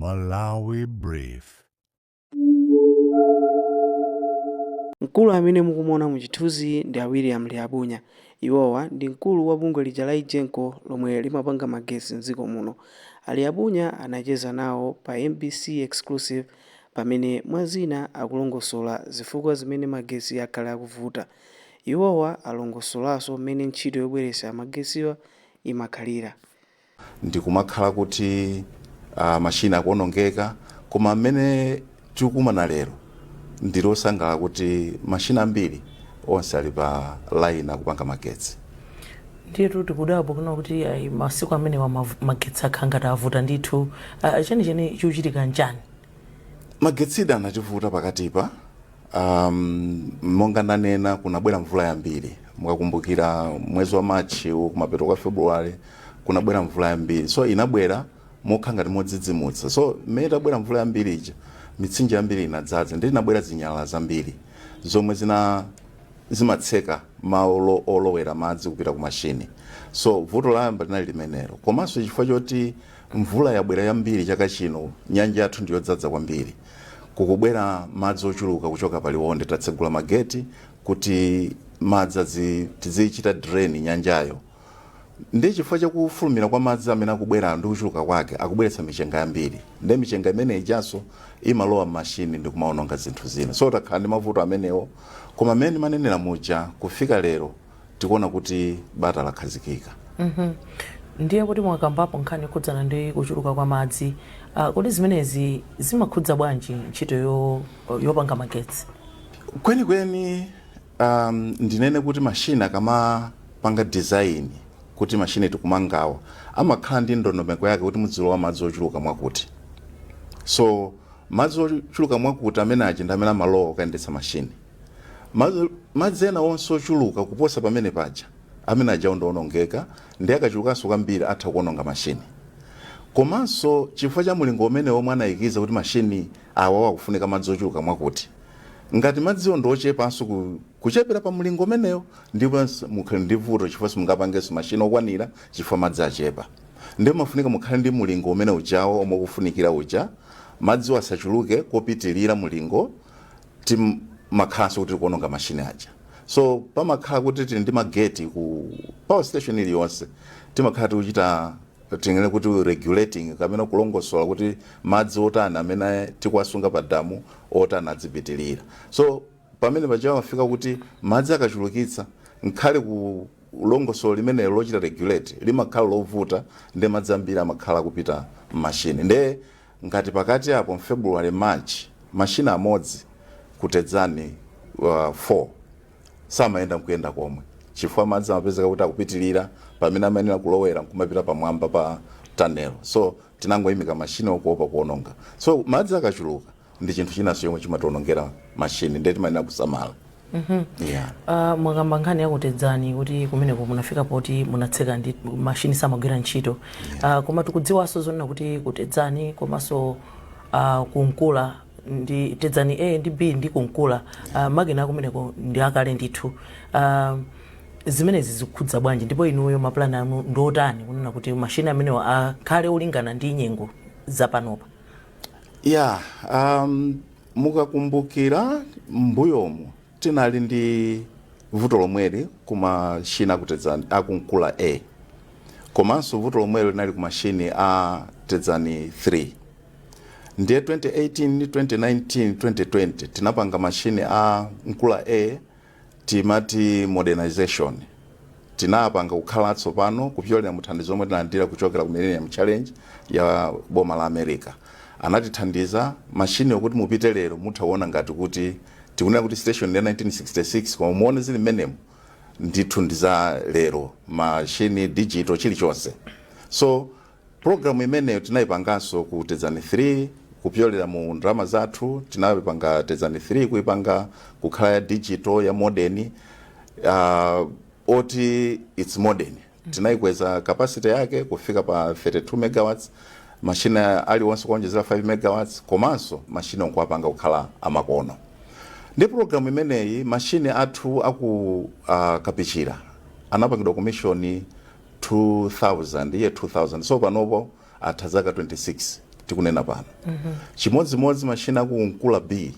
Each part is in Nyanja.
Malawi Brief. Mkulu amene mukumona muchithunzi ndi William Lyabunya. Iwowa ndi mkulu wa bungwe lija la Igenco lomwe limapanga magesi m'dziko muno. Lyabunya anacheza nawo pa MBC Exclusive pamene mwazina akulongosola zifukwa zimene magesi akhala akuvuta. Iwowa alongosolanso mmene ntchito yobweretsa magesiwa imakhalira. Ndikumakhala kuti mashina akuonongeka, koma amene tikukumana lero ndilosangalala kuti mashina ambiri onse ali pa line akupanga magetsi. Ndiye tikudabo kuna kuti masiku amene magetsi akhangata avuta ndithu cheni chikuchitika njani? Magetsi anativuta pakatipa. Monga ndanena kunabwera mvula yambiri. Mukakumbukira mwezi wa Machi kumapeto kwa February kunabwera mvula yambiri. So inabwera mokhangati modzidzimutsa. So mmene tabwera mvula yambiri ija mitsinje yambiri inadzaza ndi inabwera zinyalala zambiri zomwe zimatseka malo olowera madzi kupita ku mashini. So vuto layamba linali limenelo. Komanso chifukwa choti mvula yabwera yambiri chaka chino, nyanja yathu ndiyodzaza kwambiri. Kukubwera madzi ochuluka kuchoka paliwonde, tatsegula mageti kuti madzi tizichita drain nyanjayo. Ndi chifukwa chakufulumira kwa madzi amene akubwera ndi kuchuluka kwake akubweretsa michenga yambiri. Ndi michenga imene ijanso imalowa mashini ndi kumaononga zinthu zina. So takhala ndi mavuto amenewo, koma amene manenera muja kufika lero tikuona kuti bata lakhazikika. Ndiye kuti mwakambapo nkhani khudzana ndi kuchuluka kwa madzi, kuti zimenezi zimakhudza bwanji ntchito yopanga magetsi? Kwenikweni ndinene kuti mashina kama panga design kuti mashini tikumangawa amakhala ndi ndondomeko yake kuti mudzilowa madzi ochuluka mwakuti. So madzi ochuluka mwakuti amene aja ndi amene amalowa ukayendetsa mashini. Madzi ena onse ochuluka kuposa pamene paja amene aja ndionongeka ndi akachulukanso kwambiri atha kuononga mashini. Komanso chifukwa cha mulingo umene omwe anayikiza kuti mashini awa akufunika madzi ochuluka mwakuti, ngati madziwo ndochepanso kuchepera pa mulingo umenewo ndipo mukhale ndi vuto chifukwa simungapangenso mashini okwanira chifukwa madzi achepa. Ndipo mafunika mukhale ndi mulingo umene ujawo omwe kufunikira uja madziwo asachuluke kopitilira mulingo makhalanso kuti kuononga mashini aja. So pamakhala kuti tili ndi mageti ku power station iliyonse timakhala tikuchita tingene kuti regulating kamene kulongosola kuti madzi otani amene tikuwasunga pa damu otani adzipitilira. So pamene pajawa mafika kuti madzi akachulukitsa nkhale ku longosola limene lochita regulate limakhala lovuta ndi madzi ambiri amakhala kupita mashini. Nde ngati pakati apo February March mashina amodzi kutedzani 4 samayenda mkuyenda komwe chifukwa madzi amapezeka kuti akupitilira pamene amenera kulowera kumapita pamwamba pa tunnel. So tinangoyimika mashini okuopa kuononga. So madzi akachuluka ndi chinthu chinanso chomwe chimationongera mashini ndi timayenera kusamala. Mwakamba nkhani yakutedzani kuti kumeneko munafika poti munatseka ndi mashini samagwira ntchito. Koma tikudziwanso zonena kuti kutedzani komanso kunkula ndi tedzani A ndi B ndi kunkula makina kumeneko ndi akale ndithu. Zimenezi zikukhudza bwanji ndipo inuyo maplani anu ndotani kunena kuti mashini amenewo akhale olingana ndi nyengo zapanopa? Mukakumbukira mbuyomu tinali ndi vuto lomweli kuma mashina akutedzani akunkula A, komanso vuto lomweli linali ku mashini a tedzani 3. Ndiye 2018, 2019, 2020 tinapanga mashini a nkula A timati modernization. Tinapanga kukhala atsopano kupyolera muthandizo omwe tinalandira kuchokera ku Millennium Challenge ya boma la America. Anatithandiza mashini okuti mupite lero muthaona ngati kuti tikunena kuti station ya 1966 koma muone zili mmenemo ndithu ndiza lero mashini digital chilichonse. So program imeneyo tinayipanganso ku tedzani 3 kupyolera mu ndalama zathu. Tinapanga tedzani 3 kuipanga kukhala ya digital ya modern oti it's modern. Tinaikweza capacity yake kufika pa 32 megawatts. Mashina aliwonse kuonjezera 5 megawatts komanso mashina onkuapanga kukhala amakono. Ndi program imeneyi mashini athu aku kapichira anapangidwa commission 2000 year 2000. So panopo atazaka 26 tikunena pano. Chimodzimodzi mashina aku Nkula B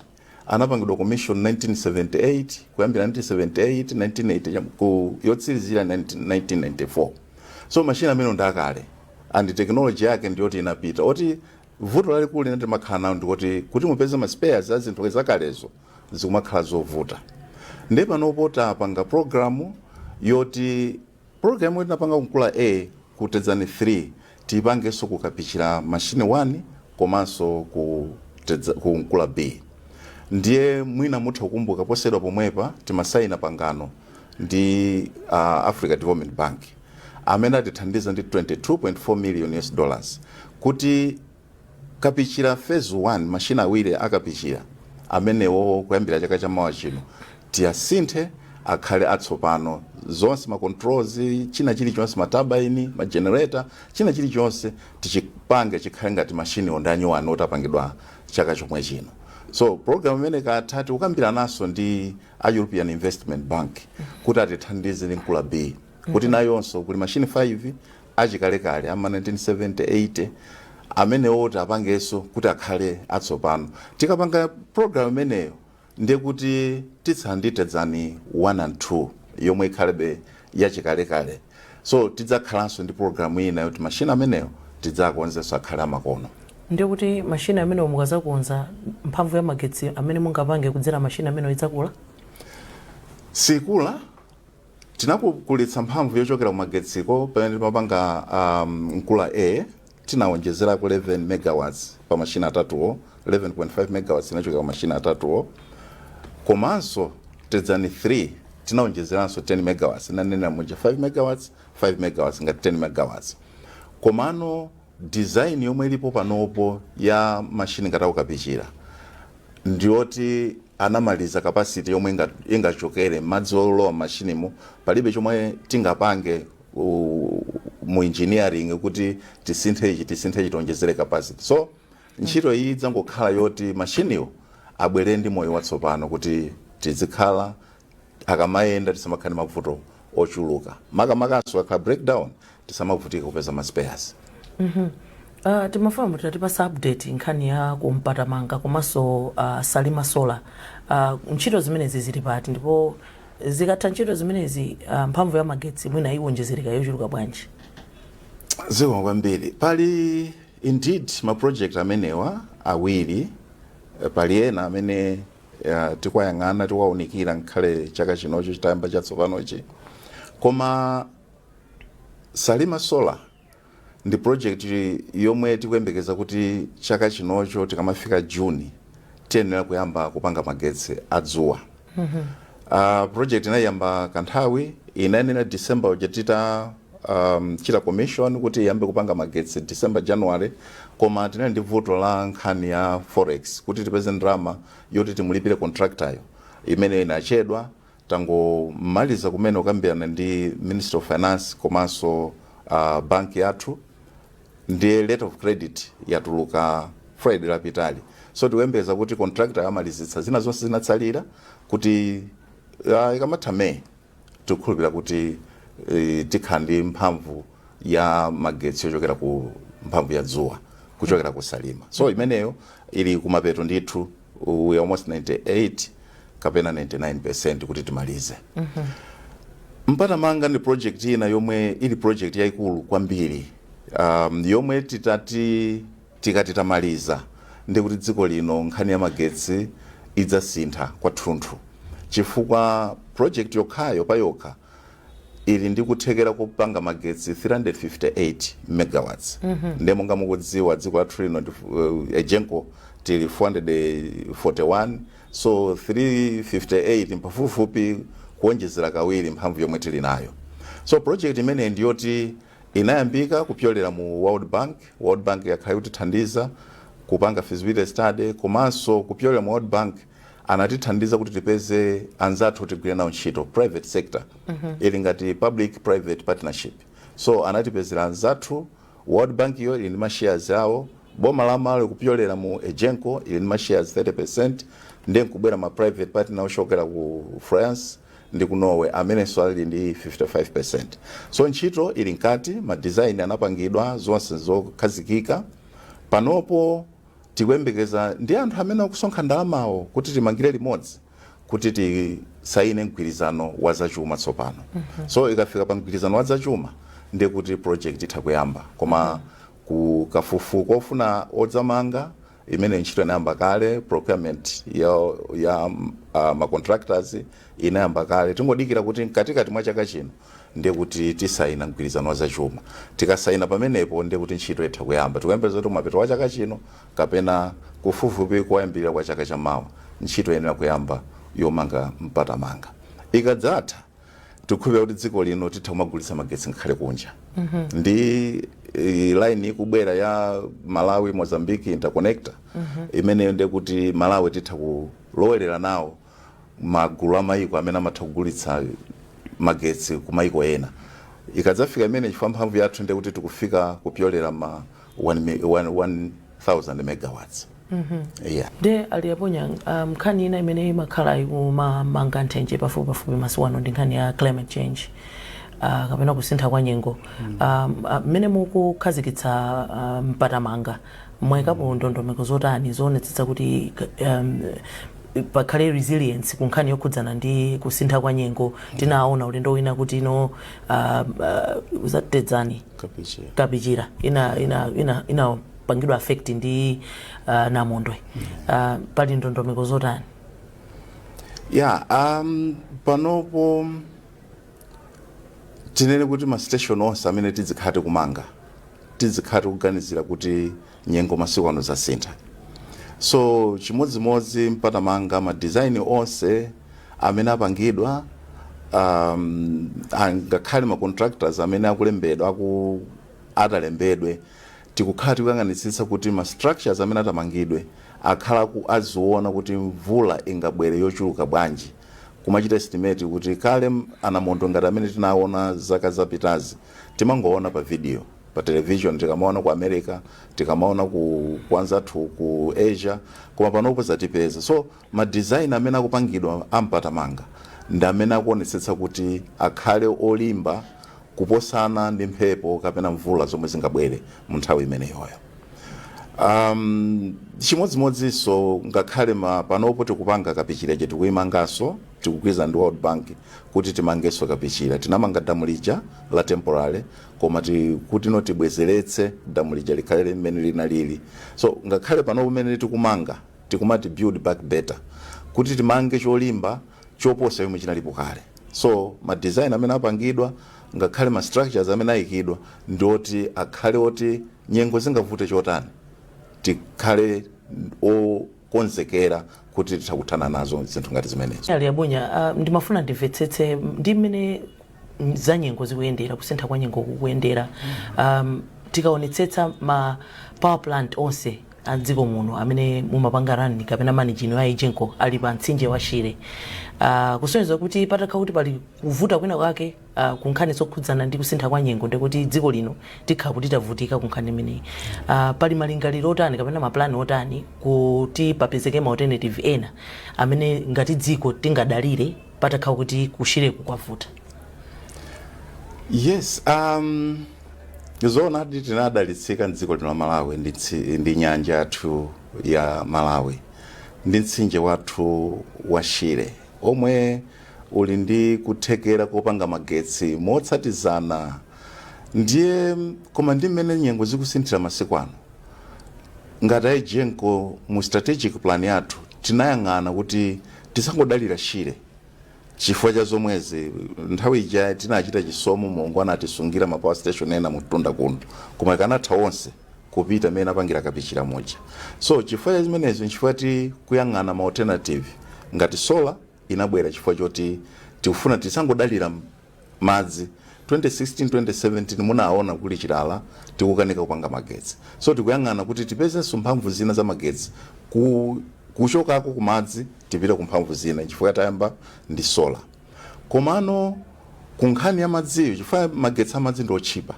anapangidwa commission 1978 kuyambira 1978 1980 yotsirizira 1994. So mashina amene ndakale and technology yake ndiyoti inapita oti vuto lalikulu linati makhala nawo ndikuti kuti mupeze ma spares a zinthu zakalezo zikumakhala zovuta. Ndi panopota panga programu yoti programu yoti napanga Nkula A kutedzani 3 tipangenso kukapichira mashine 1 komanso ku Nkula B. Ndiye mwina mutha kukumbuka posedwa pomwepa timasaina pangano ndi Africa Development Bank amene atithandiza ndi 22.4 million US dollars kuti kapichira phase 1 mashina awiri akapichira amenewo kuyambira chaka chamawa chino tiyasinthe akhale atsopano zonse ma controls china chilichonse ma turbine ma generator china chilichonse tichipange chikhale ngati mashini ondanyo ano otapangidwa chaka chomwe chino. So program imene katati ukambira naso ndi a European Investment Bank kuti atithandize ndi Nkula B kuti nayonso kuli mashini 5 achikalekale ama 1970-80 amene oti apangenso kuti akhale atsopano. Tikapanga program imeneyo ndiye kuti titsanditedzani 1 and 2 yomwe ikhalebe yachikalekale. So tidzakhalanso ndi program ina yoti mashina ameneyo tidzakonzenso akhale amakono. Ndiye kuti mashina amene mukazakonza mphamvu ya magetsi amene mungapange kudzera mashina amene idzakula? Sikula tinakukulitsa mphamvu yochokera ku magetsiko pamene mapanga Nkula A tinawonjezera ku 11 megawatts pa mashina atatuwo 11.5 megawatts inachokera ku mashina atatuwo komanso tedzani 3 tinawonjezeranso 10 megawatts nanena moja 5 megawatts ngati 10 megawatts komano design yomwe ilipo panopo ya mashini ngati akukapichira ndiyoti anamaliza capacity yomwe ingachokere madzi olowa mashinimo palibe chomwe tingapange mu engineering kuti tisinthe tonjezere capacity. So ntchito iyi idzangokhala yoti mashiniwo abwere ndi moyo watsopano kuti tizikhala akamayenda tisamakhale mavuto ochuluka makamakaso akhala breakdown tisamavutika kupeza ma spares. Timafahamu tatipasa update nkhani ya kumpatamanga komanso Salima Solar. Ntchito zimenezi zili pati ndipo zikatha ntchito zimenezi mphamvu ya magetsi mwina iwonjezereka yochuluka bwanji? Ziko kwambiri pali indeed ma project amenewa awiri pali ena amene tikwayang'ana tikwaonikira nkhale chaka chinocho chitayamba chatsopanochi koma Salima Solar ndi project yomwe tikuyembekeza kuti chaka chinocho tikamafika June tiyenera kuyamba kupanga magetsi adzuwa. Project inayamba kanthawi inayenera December ujatita chita commission kuti iyambe kupanga magetsi December January koma tinali ndi vuto la nkhani ya forex kuti tipeze ndrama yoti timulipire contractor imene inachedwa tangomaliza kumene ukambirana ndi Minister of Finance komanso bank yathu ndi letter of credit yatuluka Friday lapitali. So tiwembeza kuti contractor amalizitsa zina zonse zinatsalira kuti ikamatha May tikhulupira kuti tikhandi mphamvu ya magetsi yochokera ku mphamvu ya dzuwa kuchokera ku Salima. So imeneyo ili kumapeto ndithu we almost 98 kapena 99% kuti timalize. Mpatamanga ndi project ina yomwe ili project yaikulu kwambiri yomwe tikati tamaliza ndi kuti dziko lino nkhani ya magetsi idzasintha kwathunthu chifukwa project yokhayo payokha ili ndi kuthekera kupanga magetsi 358 megawatts. Ndemo ngamukudziwa dziko lathu lino Ejenko tili 441 so 358 mpafupifupi kuonjezera kawiri mphamvu yomwe tili nayo. So project imene ndiyoti inayambika kupyolera mu World Bank yakhala kutithandiza kupanga feasibility study komanso kupyolera mu World Bank anatithandiza kuti tipeze anzathu kuti tigwire nawo ntchito private sector ili ngati public private partnership. So anatipezera anzathu World Bank yo ili ma shares yawo boma la malo kupyolera mu Ejenko ili ma shares 30% ndi kubwera ma private partner ochokera ku France ndi ku Norway amene swali ndi 55%. So ntchito ili nkati ma design anapangidwa zonse zokhazikika panopo tikuyembekeza ndi anthu amene akusonkha ndalamawo kuti timangire limodzi kuti tisaine mgwirizano wa zachuma tsopano. So ikafika pa mgwirizano wa zachuma ndiye kuti project itha kuyamba, koma ku kafukufuku ofuna odzamanga imene ntchito inayamba kale, procurement ya ma contractors inayamba kale. Tingodikira kuti mkatikati mwa chaka chino ndiye kuti tisaina mgwirizano wa zachuma. Tikasaina pamenepo ndiye kuti ntchito itha kuyamba. Tikuyembekeza kuti mapeto wa chaka chino kapena kufufupi kuyambirira kwa chaka chamawa ntchito yenera kuyamba yomanga mpatamanga. Ikadzatha tikukhulupirira kuti dziko lino titha kumagulitsa magetsi ngakhale kunja. Ndi line ikubwera ya Malawi Mozambique interconnector imene ndiye kuti Malawi titha kulowerera nawo magulu amayiko amene amatha kugulitsa magetsi ku mayiko ena. Ikadzafika imene mphamvu yathu ndiye kuti tikufika kupyolera ma 1000 megawatts. Yeah. De aliyaponya nkhani ina imene imakhala ikumamanga nthenje pafupipafupi masiku ano ndi nkhani ya climate change kapena kusintha kwa nyengo. Mmene mukukhazikitsa mpatamanga mwayikapo ndondomeko zotani zoonetsetsa kuti pakhale resilience ku nkhani yokhudzana ndi kusintha kwa nyengo. Tinaona ulendo wina kuti uzatedzani kapichira ina pangidwa affect ndi namondwe. Pali ndondomeko zotani? Panopo tinene kuti ma station onse amene tizikhate kumanga tizikhate kuganizira kuti nyengo masiku ano zasintha. So chimodzimodzi mpatamanga ma design onse amene apangidwa ngakhale ma contractors amene akulembedwa atalembedwe tikukhati kuyang'anitsitsa kuti ma structures amene atamangidwe akhala aziona kuti mvula ingabwere yochuluka bwanji. Kumachita estimate kuti kale anamondo ngati amene tinaona zaka zapitazi timangoona pa video pa television, tikamaona ku America, tikamaona kwanza ku Asia, koma panopo zatipeza. So ma design amene akupangidwa ampatamanga ndi amene akuonetsetsa kuti akhale olimba kuposana ndi mphepo kapena mvula zomwe zingabwere mu nthawi imeneyoyo. Chimodzimodzinso ngakhale panopo tikupanga kapichira tikuyimanganso, tikugwirizana ndi World Bank kuti timangenso kapichira. Tinamanga damu lija la temporary koma kuti tibwezeretse damu lija likhale limene linalili. So ngakhale panopo pamene tikumanga tikumati build back better, kuti timange cholimba choposa yomwe chinalipo kale. So ma design amene apangidwa ngakhale ma structures amene ayikidwa ndoti akhale oti nyengo zingavute chotani tikhale okonzekera kuti titakuthana nazo zinthu ngati zimenezo. Aliyaponya ndimafuna ndimvetsetse ndi mmene za nyengo zikuyendera, kusintha kwa nyengo kukuyendera. Tikaonetsetsa ma power plant onse adziko muno amene mumapanga rani kapena managing ya Genco ali pa mtsinje wa Shire. Kusonyeza kuti patakha kuti pali kuvuta kwina kwake ku nkhani zokhudzana ndi kusintha kwa nyengo ndikuti dziko lino tikha kuti tavutika ku nkhani imeneyi. Pali malingaliro otani kapena maplani otani kuti papezeke ma alternative ena amene ngati dziko tingadalire patakha kuti kushire kwavuta? Yes, zona tinadalitsika dziko lino Malawi ndi nyanja yathu ya Malawi ndi mtsinje wathu wa Shire omwe uli ndi kuthekera kopanga magetsi motsatizana. Ndiye koma ndi mmene nyengo zikusinthira masiku ano ngati Genco mu strategic plan yathu tinayang'ana kuti tisangodalira Shire chifukwa cha zomwezi. Nthawi ija tinachita chisomo Mulungu anatisungira ma power station ena mutunda kuno koma ikanatha onse kupita mena pangira kapichira moja. So chifukwa cha zimenezo nchifukwa kuyang'ana ma alternative ngati solar inabwera chifukwa choti tikufuna tisangodalira madzi. 2016 2017 munaona kuli chilala tikukanika kupanga magetsi. So tikuyang'ana kuti tipezenso mphamvu zina za magetsi kuchokako ku madzi tipita ku mphamvu zina chifukwa tayamba ndi solar. Komano ku nkhani ya madziyo chifukwa magetsi amadzi ndi ochipa,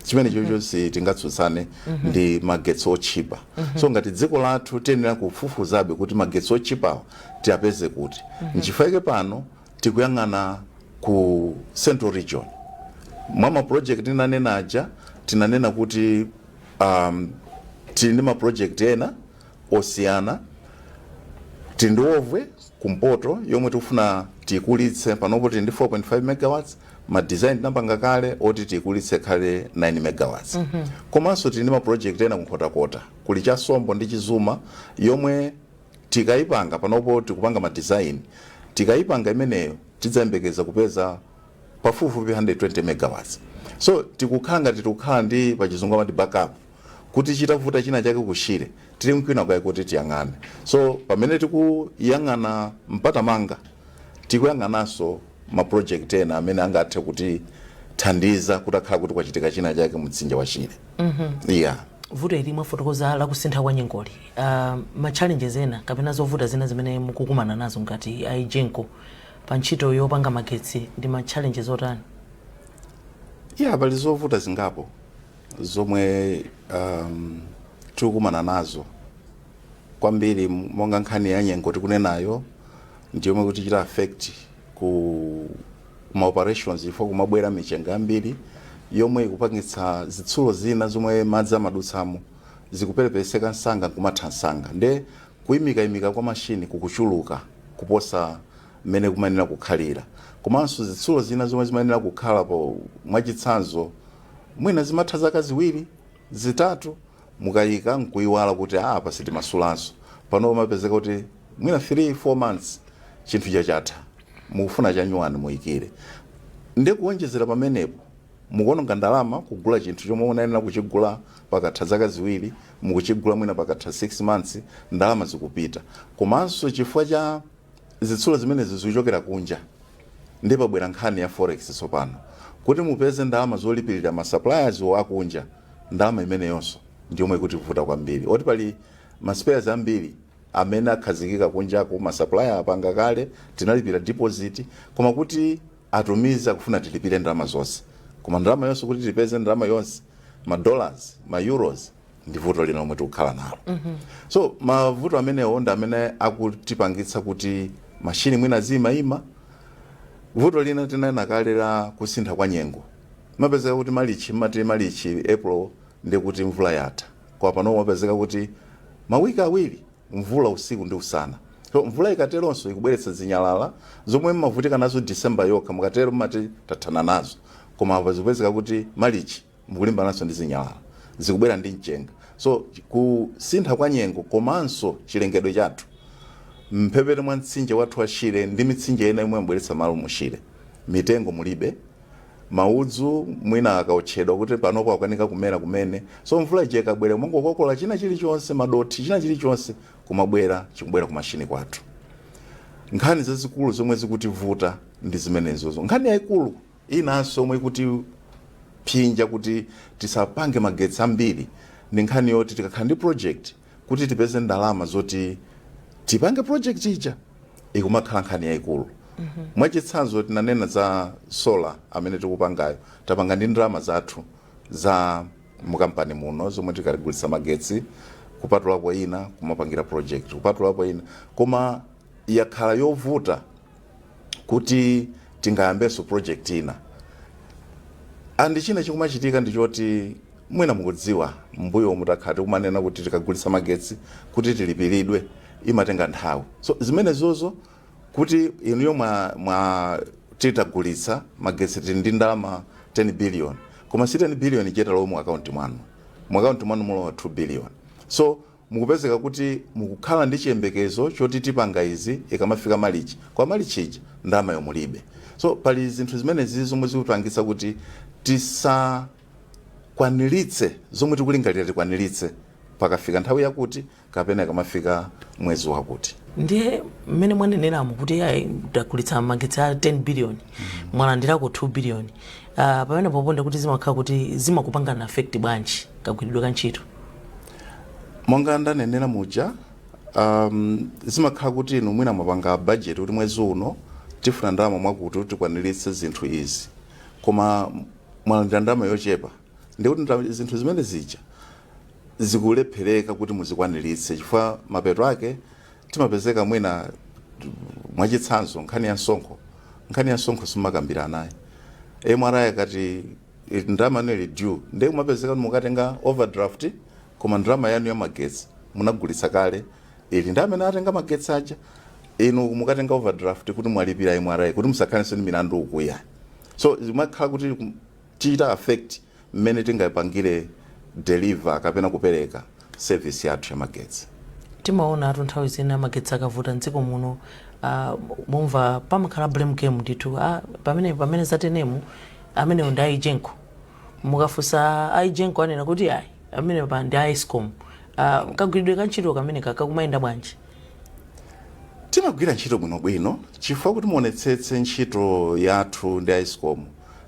chimene chochonse tingatsutsane ndi magetsi ochipa. So ngati dziko lathu tiyenera kufufuzabe kuti magetsi ochipawo tiyapeze kuti. Nchifukwa pano tikuyang'ana ku Central Region. Mwa project tinanena aja tinanena kuti tili ndi maproject ena osiyana, tili ndi Ovwe kumpoto yomwe tikufuna tikulitse panopo tili ndi 4.5 megawatts, ma design tinapanga kale oti tikulitse kale 9 megawatts. Komanso tili ndi maproject ena kunkhotakota kuli cha Sombo ndi Chizuma yomwe tikayipanga panopo tikupanga ma design, tikayipanga imeneyo tidzayembekeza kupeza pafupifupi 120 megawatts. So tikukhala ndi pachizungu amati backup kuti chitavuta china chake kushire tili mkwina kwaye kuti tiyang'ane. So pamene tikuyang'ana mpata manga tikuyang'ananso ma project ena amene angathe kuti thandiza kuti akhala kuti kwachitika china chake mtsinje wa Shire. Yeah. Vuto ili mwafotokoza la kusintha kwa nyengoli. Ma challenges ena kapena zovuta zina zimene mukukumana nazo ngati Genco pa ntchito yopanga magetsi ndi ma challenges otani? Yeah, pali zovuta zingapo zomwe tikukumana nazo kwambiri monga nkhani ya nyengo tikunenayo ndiyomwe kuti chita affect ku ma operations ifo kumabwera michenga ambiri yomwe ikupangitsa zitsulo zina zomwe madzi amadutsamo zikuperepeseka nsanga kumatha nsanga, nde kuyimika kwa mashini kukuchuluka kuposa mmene kumanena kukhalira. Komanso zitsulo zina zomwe zimanena kukhala po mwachitsanzo mwina zimatha zaka ziwiri zitatu mukayika nkuyiwala kuti apa sitimasulanso, pano mapezeka kuti mwina 3-4 months chinthu chatha mukufuna chanyuwani muyikire. Nde kuonjezera pamenepo mukuononga ndalama kugula chinthu chomwe unayenera kuchigula pakatha zaka ziwiri mukuchigula mwina pakatha 6 months, ndalama zikupita. Komanso chifukwa cha zitsulo zimene zikuchokera kunja ndi pabwera nkhani ya forex tsopano kuti mupeze ndalama zolipirira ma suppliers akunja, ndalama imene yonso ndiyomwe kuti kuvuta kwambiri. Oti pali ma spares ambiri amene akhazikika kunjako, ma supplier apanga kale tinalipira deposit, koma kuti atumiza kufuna tilipire ndalama zonse, koma ndalama yonse kuti tipeze ndalama yonse ma dollars ma euros ndi vuto lina lomwe tikukhala nalo. So mavuto amenewo ndi amene akutipangitsa kuti mashini mwina zimayima. Vuto lina tinayena kale la kusintha kwa nyengo, mapezeka kuti malichi April ndi kuti mvula yatha, kwa pano mapezeka kuti mawiki awiri mvula usiku ndi usana. So mvula ikateronso ikubweretsa zinyalala zomwe mmavutika nazo December yokha mukatero mati tathana nazo, koma apa zikupezeka kuti malichi mukulimba naso ndi zinyalala zikubwera ndi mchenga. So kusintha kwa nyengo komanso chilengedwe chathu mphepete mwa mtsinje wathu wa Shire ndi mitsinje ena imwe mbweretsa malo mu Shire, mitengo mulibe, maudzu mwina akaotchedwa kuti panopo akanika kumera kumene. So mvula ije ikabwera mongokokola china chilichonse, madoti china chilichonse kumabwera chikubwera ku mashini kwathu. Nkhani zazikulu zomwe zikutivuta ndi zimenezozo. Nkhani yayikulu inanso omwe kuti phinja kuti tisapange magetsi ambiri ndi nkhani yoti tikakhala ndi project kuti tipeze ndalama zoti tipange project ija ikumakhala nkhani yayikulu. Mwachitsanzo tinanena za solar amene tikupangayo, tapanga ndi ndalama zathu za mukampani muno zomwe tikaligulitsa magetsi, kupatulapo ina kumapangira project, kupatulapo ina, koma yakhala yovuta kuti tingayambenso project ina. Andi china chikumachitika ndichoti mwina mukudziwa mbuyo mutakhati kumanena kuti tikagulitsa magetsi kuti tilipiridwe imatenga nthawi. So zimene zozo kuti inuyo mwa titagulitsa magetsi tili ndi ndalama 10 billion, koma si 10 billion cheta lomu account mwanu, mu account mwanu mulowa 2 billion. So mukupezeka kuti mukukhala ndi chiyembekezo choti tipanga izi ikamafika malichi, kwa malichija ndalama yomulibe. So pali zinthu zimene zomwe zikupangitsa kuti tisakwaniritse zomwe tikulingalira tikwaniritse pakafika nthawi yakuti kapena ikamafika mwezi wakuti. Ndiye mmene mwaneneramo kuti tagulitsa magetsi a 10 billion mwalandirako 2 billion, pamene poponda kuti zimakhala kuti zimakupangana affect bwanji kagwiridwe ka ntchito? Monga ndanenera muja, zimakhala kuti inu mwina mwapanga budget kuti mwezi uno tifuna ndalama mwakuti tikwaniritse zinthu izi, koma mwalandira ndalama yochepa, ndi kuti zinthu zimene zija zikulephereka kuti muzikwaniritse chifukwa mapeto ake timapezeka mwina mwachitsanzo nkhani ya msonkho simakambira naye. MRI kati ndalama neli due, ndi mapezeka mukatenga overdraft koma ndalama yanu ya magetsi munagulitsa kale, ili ndi amene atenga magetsi aja, inu mukatenga overdraft kuti mwalipira MRA kuti musakhalenso ndi milandu ukuya. So zimakhala kuti tichita affect mmene tingapangire deliver kapena kupereka service yathu ya magetsi. Timaona atu nthawi zina magetsi akavuta mdziko muno, mumva pamakhala blame game ndithu. Pamene zatenemu amene ndi Aijenko, mukafunsa Aijenko anena kuti ayi amene pa ndi Eskom. Kagwiridwe ka ntchito kamene kakumayenda bwanji? Timagwira ntchito bwinobwino chifukwa kuti muonetsetse ntchito yathu ndi Eskom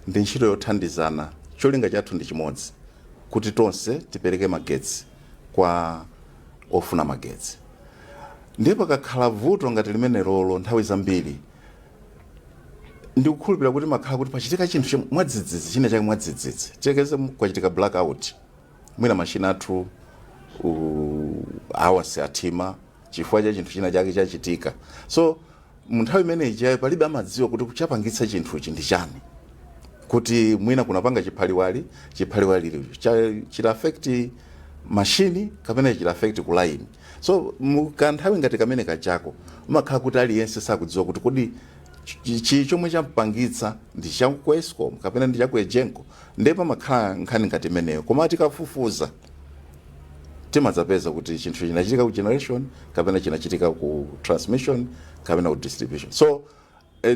ndi ntchito yothandizana. Cholinga chathu ndi chimodzi, kuti tonse tipereke magetsi kwa ofuna magetsi. Ndipo kakhala vuto ngati limene lolo nthawi zambiri ndikukhulupirira kuti makhala kuti pachitika chinthu mwadzidzidzi, china chake mwadzidzidzi, titekeze kwachitika blackout, mwina mashina athu awasi athima chifukwa cha chinthu china chake chachitika. So munthawi imeneyi palibe amadziwa kuti kuchapangitsa chinthu ichi ndi chani, kuti mwina kunapanga chiphaliwali chita affect mashini kapena chita affect ku line. So mukanthawi ngati kamene kachako umakhala kuti aliyense sakudziwa kuti kodi chomwe champangitsa ndi cha ku Eskom kapena ndi cha ku Aijenko. Ndipo makhala nkhani ngati imeneyo, koma tikafufuza timadzapeza kuti chinthu chinachitika ku generation kapena chinachitika ku transmission kapena ku distribution. So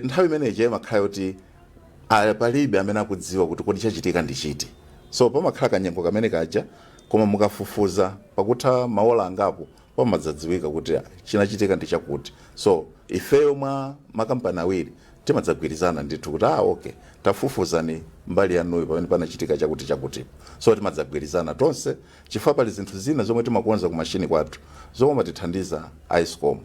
nthawi imeneyi makhala kuti palibe amene akudziwa kuti kodi chachitika ndi chiti. So pamakhala kanyengo kamene kaja, koma mukafufuza pakutha maola angapo pamadzadziwika kuti chinachitika ndi chakuti. So ifeyo mwa makampani awiri timadzagwirizana ndithu kuti okay, tafufuzani mbali yanuyo pamene panachitika chakuti. So timadzagwirizana tonse chifukwa pali zinthu zina zomwe timakonza ku mashini kwathu zomwe matithandiza Eskom.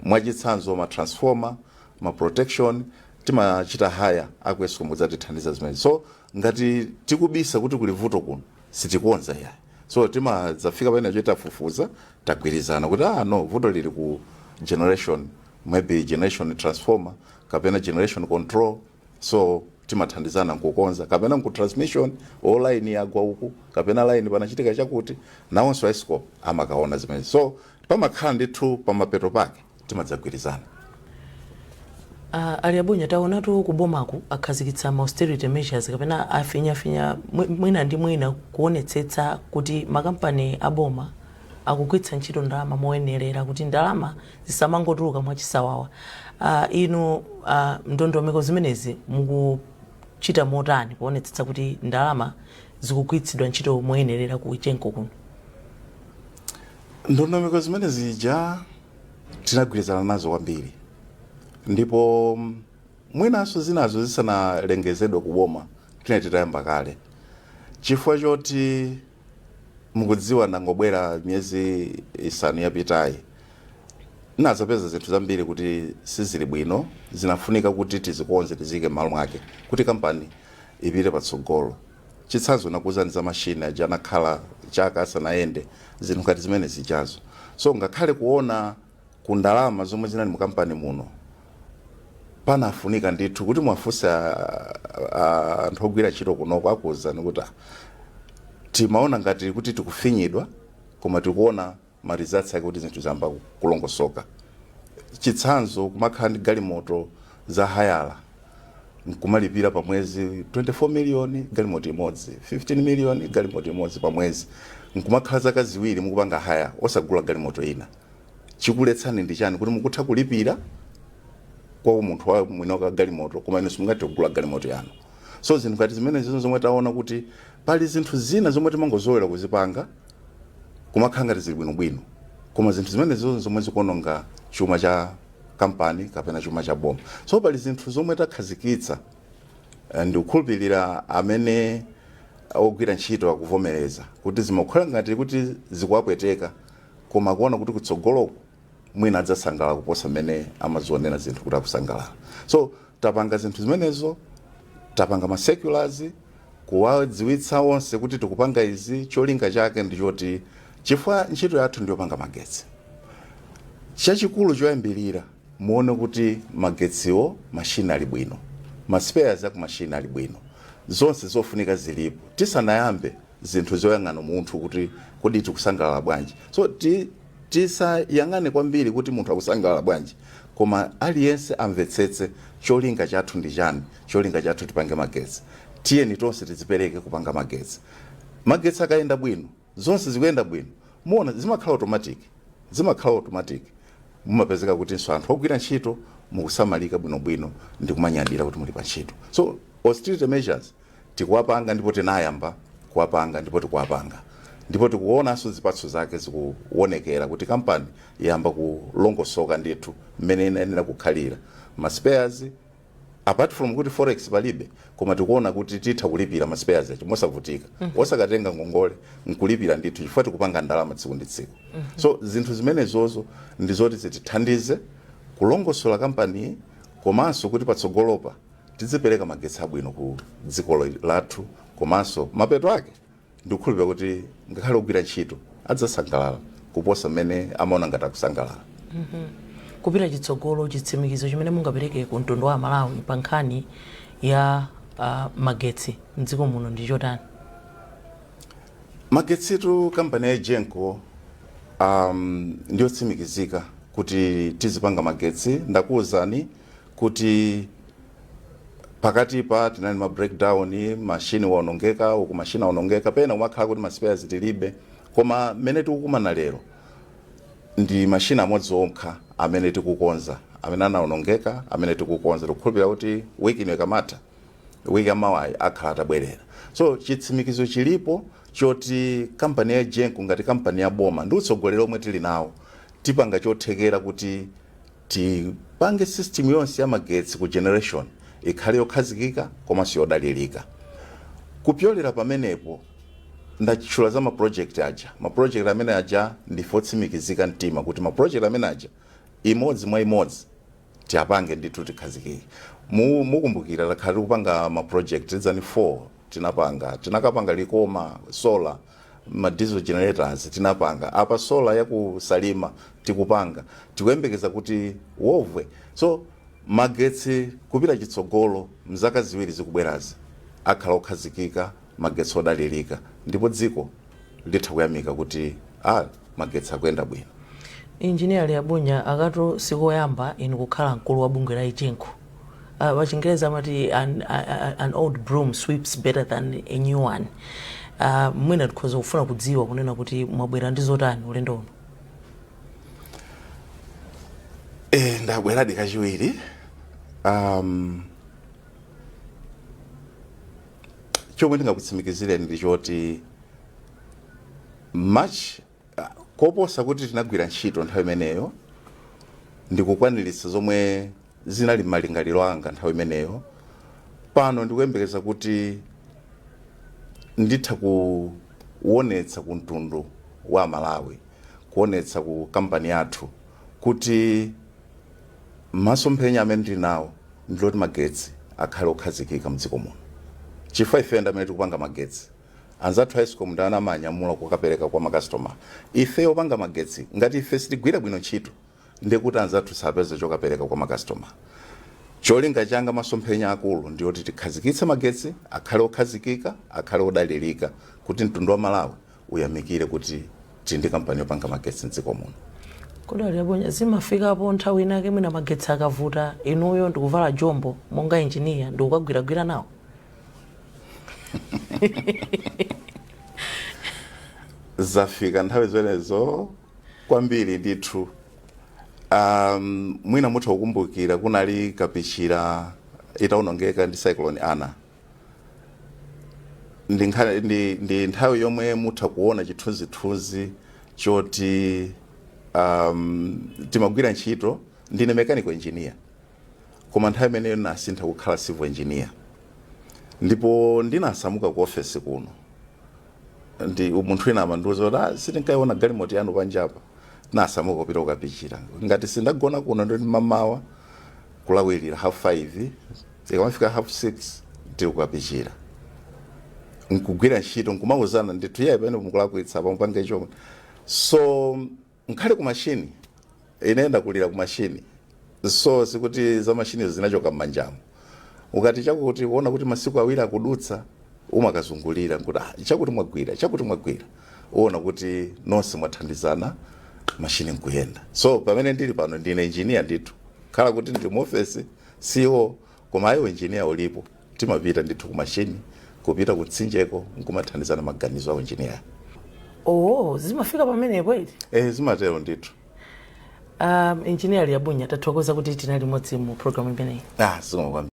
Mwachitsanzo ma transformer, ma protection, timachita haya aku Eskom kudzatithandiza zimene. So ngati tikubisa kuti kuli vuto kuno sitikonza yayi. So timadzafika pamene tafufuza tagwirizana kuti no, vuto lili ku generation, maybe generation transformer kapena generation control. So timathandizana kukonza kapena ku transmission o line yagwa uku kapena line panachitika chakuti, nawonso Eskom amakaona zimene. So pamakhala ndithu pamapeto pake timadzagwirizana. Aliabunya taonatu kubomaku akhazikitsa austerity measures kapena afinya mwina ndi mwina kuonetsetsa kuti makampani aboma akukwitsa ntchito ndalama moyenerera kuti ndalama zisamangotuluka mwachisawawa. Inu ndondomeko zimenezi mukuchita motani kuonetsetsa kuti ndalama zikukwitsidwa ntchito moyenerera ku Aijenko kuno? Ndondomeko zimenezi tinagwirizana nazo kwambiri, ndipo mwinaso zinazo zisanalengezedwe kuboma tinatitayamba kale, chifukwa choti mukudziwa nangobwera miyezi isanu yapitayi nazapeza zinthu zambiri kuti sizili bwino, zinafunika kuti tizikonze tizike m'malo mwake kuti kampani ipite patsogolo. Chitsanzo nakuzani za mashina aja anakhala chaka asanayende zinthu ngati zimene zichazo. So ngakhale kuona ku ndalama zomwe zinali mu kampani muno panafunika ndithu kuti mwafunse anthu ogwira ntchito kunoko akuwuzani kuti timaona ngati kuti tikufinyidwa, koma tikuona ma results yake kuti zinthu zamba kulongosoka. Chitsanzo kumakhala ndi galimoto za hayala nkumalipira pa mwezi 24 million galimoto imodzi, 15 million galimoto imodzi pa mwezi, nkumakhala zaka ziwiri mukupanga haya osagula galimoto ina. Chikuletsani ndi chani? Kuti mukutha kulipira kwa munthu wa mwina wa galimoto koma inu simungati kugula galimoto yanu. So zinthu ngati zimene zomwe taona kuti pali zinthu zina zomwe timangozolera kuzipanga kumakhala ngati zili bwinobwino, koma zinthu zimene zomwe zikuononga chuma cha kampani kapena chuma cha boma. So pali zinthu zomwe takhazikitsa ndi kukhulupirira amene ogwira ntchito akuvomereza kuti zimakhala ngati kuti zikuwapweteka, koma kuona kuti kutsogoloko mwina adzasangalala kuposa mmene amazionera zinthu kuti akusangalala. So tapanga zinthu zimenezo, tapanga ma circulars kuwadziwitsa onse kuti tikupanga izi. Cholinga chake ndi choti chifukwa ntchito yathu ndiyopanga magetsi, chachikulu choyambirira muone kuti magetsiwo mashina ali bwino, ma spares aku mashina ali bwino, zonse zofunika zilipo. Tisanayambe zinthu zoyang'ana munthu kuti kodi tikusangalala bwanji. So tisayang'ane kwambiri kuti munthu akusangalala bwanji, koma aliyense amvetsetse cholinga chathu ndi chani. Cholinga chathu tipange magetsi, tiyeni tonse tizipereke kupanga magetsi. Magetsi akayenda bwino, zonse zikuyenda bwino, muona zimakhala automatic. Mumapezeka kuti anthu ogwira ntchito mukusamalika bwinobwino ndi kumanyadira kuti muli pa ntchito. So austerity measures tikuwapanga ndipo tinayamba kuwapanga ndipo tikuwapanga, ndipo tikuonanso zipatso zake zikuonekera kuti kampani yamba kulongosoka ndithu mmene inayenera kukhalira. Maspares apart from kuti forex palibe, koma tikuona kuti titha kulipira maspares acho mosavutika, osakatenga ngongole nkulipira ndithu chifukwa tikupanga ndalama tsiku ndi tsiku. So zinthu zimenezozo ndizoti zitithandize kulongosola kampani, komanso kuti patsogolopa tizipereka magetsi abwino ku dziko lathu, komanso mapeto ake ndikukhulupirira kuti ngakhale kugwira ntchito adzasangalala kuposa mmene amaona ngati akusangalala. Kupita chitsogolo, chitsimikizo chimene mungapereke ku mtundu wa Malawi pa nkhani ya magetsi mdziko muno ndi chotani? Magetsitu kampani ya Genco ndiyotsimikizika kuti tizipanga magetsi. Ndakuwuzani kuti pakati pa tinali ma breakdown, machine waonongeka, uku machine waonongeka, pena umakhala kuti maspares tilibe, koma mmene tikukumana lero ndi machine amodzi okha amene tikukonza, amene anaonongeka, amene tikukonza. Tikukhulupirira kuti wiki ino ikamata, wiki amawayi akhala atabwerera. So chitsimikizo chilipo choti kampani ya Genco ngati kampani ya boma ndi utsogolero omwe tili nawo tipanga chothekera kuti tipange system yonse ya magetsi ku generation ikhale yokhazikika komanso yodalirika. Kupyolera pamenepo ndachula za maproject aja. Maproject amene aja ndifotsimikizika mtima kuti maproject amene aja imodzi mwa imodzi tiapange ndithu tikhazikike. Mukumbukira lakhali kupanga maproject zani 4 tinakapanga Likoma solar, ma diesel generators tinapanga apa, solar ya kusalima tikupanga, tikuyembekeza kuti wovwe. So magetsi kupita chitsogolo mzaka ziwiri zikubwerazi akhala okhazikika, magetsi odalirika, ndipo dziko litha kuyamika kuti magetsi akuyenda bwino. Engineer Lyabunya, akato sikoyamba inu kukhala mkulu wa bungwe la Genco. Wachingereza amati an old broom sweeps better than a new one. Mwina tikhoza kufuna kudziwa kunena kuti mwabwera ndi zotani ulendo uno? Ndabwera kachiwiri. Chomwe ndingakutsimikizire ndi choti koposa kuti tinagwira ntchito nthawi imeneyo ndikukwaniritsa zomwe zinali malingaliro anga nthawi imeneyo, pano ndikuyembekeza kuti nditha kuonetsa ku mtundu wa Malawi, kuonetsa ku kampani yathu kuti masomphenya amene tili nawo ndiloti magetsi akhale okhazikika mdziko muno. Chifukwa ife amene tikupanga magetsi anzathu Eskom ndi amanyamula kukapereka kwa makastoma. Ife opanga magetsi ngati ife sitigwira bwino ntchito ndikuti anzathu sapeza chokapereka kwa makastoma. Cholinga changa masomphenya akulu ndiyoti tikhazikitse magetsi akhale okhazikika, akhale odalirika, kuti mtundu wa Malawi uyamikire kuti tindi kampani yopanga magetsi mdziko muno. Kodi Lyabunya, zimafikapo nthawi inake mwina magetsi akavuta inuyo ndikuvala jombo monga engineer ndikukagwiragwira nawo? Zafika nthawi zimenezo kwambiri ndithu. Mwina mutha kukumbukira kunali Kapichira itaonongeka ndi cyclone Ana. Ndi nthawi yomwe mutha kuona chithunzithunzi choti timagwira ntchito. Ndine mechanical engineer, koma nthawi imeneyo nasintha kukhala civil engineer, ndipo ndinasamuka ku office kuno. Ndi munthu wina amandiuza kuti sitinkayiona galimoto yanu panjapa. Nasamuka kupita kukapichira, ngati sindagona kuno ndi mamawa kulawirira 5:30, ikamafika 6:30 tiri kukapichira. Nkugwira ntchito nkumawuzana ndithu iye pene mukulakwitsa pamupange chomwe. So nkhale ku machine inaenda kulira ku machine, so sikuti za machine zinachoka mmanjamo. Ukati chakuti uona kuti masiku awiri akudutsa umakazungulira kuti chakuti mwagwira uona kuti nonse mwathandizana mashini nkuyenda. So pamene ndili pano ndine engineer ndithu, khala kuti ndi mu office CEO koma ayo engineer ulipo, timapita ndithu ku mashini, kupita kutsinjeko nkumathandizana maganizo a engineer. Oh, zimafika pamenepo iti? Zimatero ndithu. Engineer Lyabunya tathokoza kuti tinali modzi mu program imeneyi. Singomwe